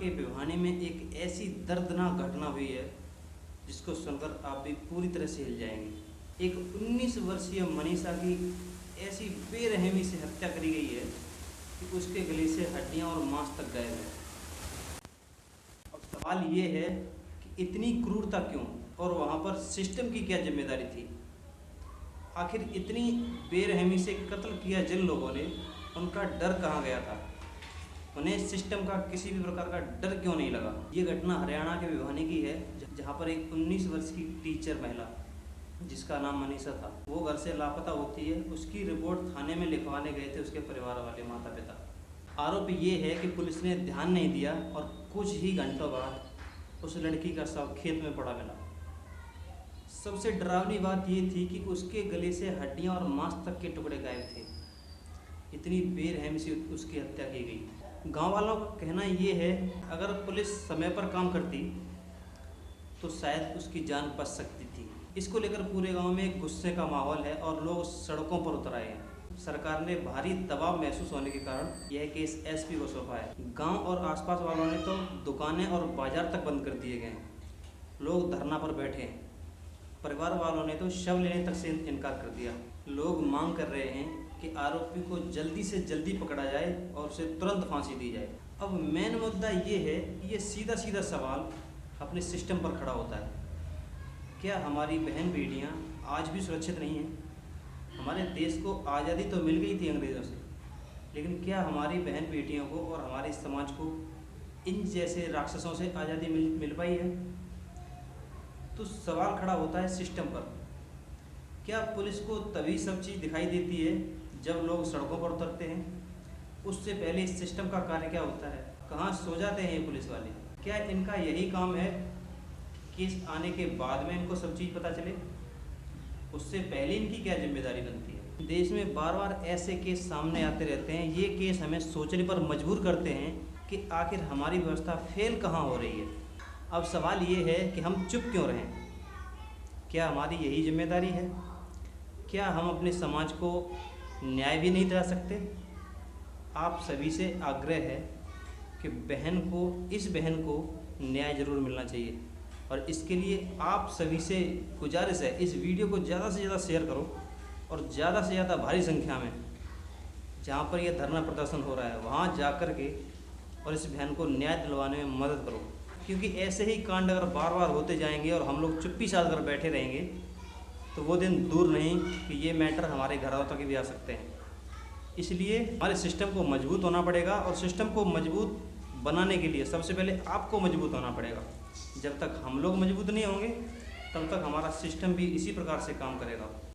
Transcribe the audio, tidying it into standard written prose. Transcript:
के भिवानी में एक ऐसी दर्दनाक घटना हुई है जिसको सुनकर आप भी पूरी तरह से हिल जाएंगे। एक 19 वर्षीय मनीषा की ऐसी बेरहमी से हत्या करी गई है कि उसके गले से हड्डियां और मांस तक गायब है। अब सवाल ये है कि इतनी क्रूरता क्यों और वहाँ पर सिस्टम की क्या जिम्मेदारी थी। आखिर इतनी बेरहमी से कत्ल किया जिन लोगों ने, उनका डर कहाँ गया था? उन्हें सिस्टम का किसी भी प्रकार का डर क्यों नहीं लगा? ये घटना हरियाणा के भिवानी की है, जहाँ पर एक 19 वर्ष की टीचर महिला जिसका नाम मनीषा था, वो घर से लापता होती है। उसकी रिपोर्ट थाने में लिखवाने गए थे उसके परिवार वाले, माता पिता। आरोप ये है कि पुलिस ने ध्यान नहीं दिया और कुछ ही घंटों बाद उस लड़की का शव खेत में पड़ा मिला। सबसे डरावनी बात ये थी कि उसके गले से हड्डियां और मांस तक के टुकड़े गायब थे। इतनी बेरहमी से उसकी हत्या की गई। गांव वालों का कहना ये है, अगर पुलिस समय पर काम करती तो शायद उसकी जान बच सकती थी। इसको लेकर पूरे गांव में एक गुस्से का माहौल है और लोग सड़कों पर उतर आए हैं। सरकार ने भारी दबाव महसूस होने के कारण यह केस एसपी को सौंपा है। गांव और आसपास वालों ने तो दुकानें और बाजार तक बंद कर दिए गए। लोग धरना पर बैठे हैं। परिवार वालों ने तो शव लेने तक से इनकार कर दिया। लोग मांग कर रहे हैं कि आरोपी को जल्दी से जल्दी पकड़ा जाए और उसे तुरंत फांसी दी जाए। अब मेन मुद्दा ये है कि ये सीधा सीधा सवाल अपने सिस्टम पर खड़ा होता है। क्या हमारी बहन बेटियां आज भी सुरक्षित नहीं हैं? हमारे देश को आज़ादी तो मिल गई थी अंग्रेज़ों से, लेकिन क्या हमारी बहन बेटियों को और हमारे समाज को इन जैसे राक्षसों से आज़ादी मिल पाई है? तो सवाल खड़ा होता है सिस्टम पर। क्या पुलिस को तभी सब चीज़ दिखाई देती है जब लोग सड़कों पर उतरते हैं? उससे पहले इस सिस्टम का कार्य क्या होता है? कहाँ सो जाते हैं ये पुलिस वाले? क्या इनका यही काम है, केस आने के बाद में इनको सब चीज़ पता चले? उससे पहले इनकी क्या जिम्मेदारी बनती है? देश में बार बार ऐसे केस सामने आते रहते हैं। ये केस हमें सोचने पर मजबूर करते हैं कि आखिर हमारी व्यवस्था फेल कहाँ हो रही है। अब सवाल ये है कि हम चुप क्यों रहें? क्या हमारी यही जिम्मेदारी है? क्या हम अपने समाज को न्याय भी नहीं दिला सकते? आप सभी से आग्रह है कि इस बहन को न्याय ज़रूर मिलना चाहिए और इसके लिए आप सभी से गुजारिश है, इस वीडियो को ज़्यादा से ज़्यादा शेयर करो और ज़्यादा से ज़्यादा भारी संख्या में जहाँ पर यह धरना प्रदर्शन हो रहा है वहाँ जा कर के और इस बहन को न्याय दिलवाने में मदद करो। क्योंकि ऐसे ही कांड अगर बार बार होते जाएंगे और हम लोग चुप्पी साध कर बैठे रहेंगे तो वो दिन दूर नहीं कि ये मैटर हमारे घरों तक भी आ सकते हैं। इसलिए हमारे सिस्टम को मजबूत होना पड़ेगा और सिस्टम को मजबूत बनाने के लिए सबसे पहले आपको मजबूत होना पड़ेगा। जब तक हम लोग मजबूत नहीं होंगे तब तक हमारा सिस्टम भी इसी प्रकार से काम करेगा।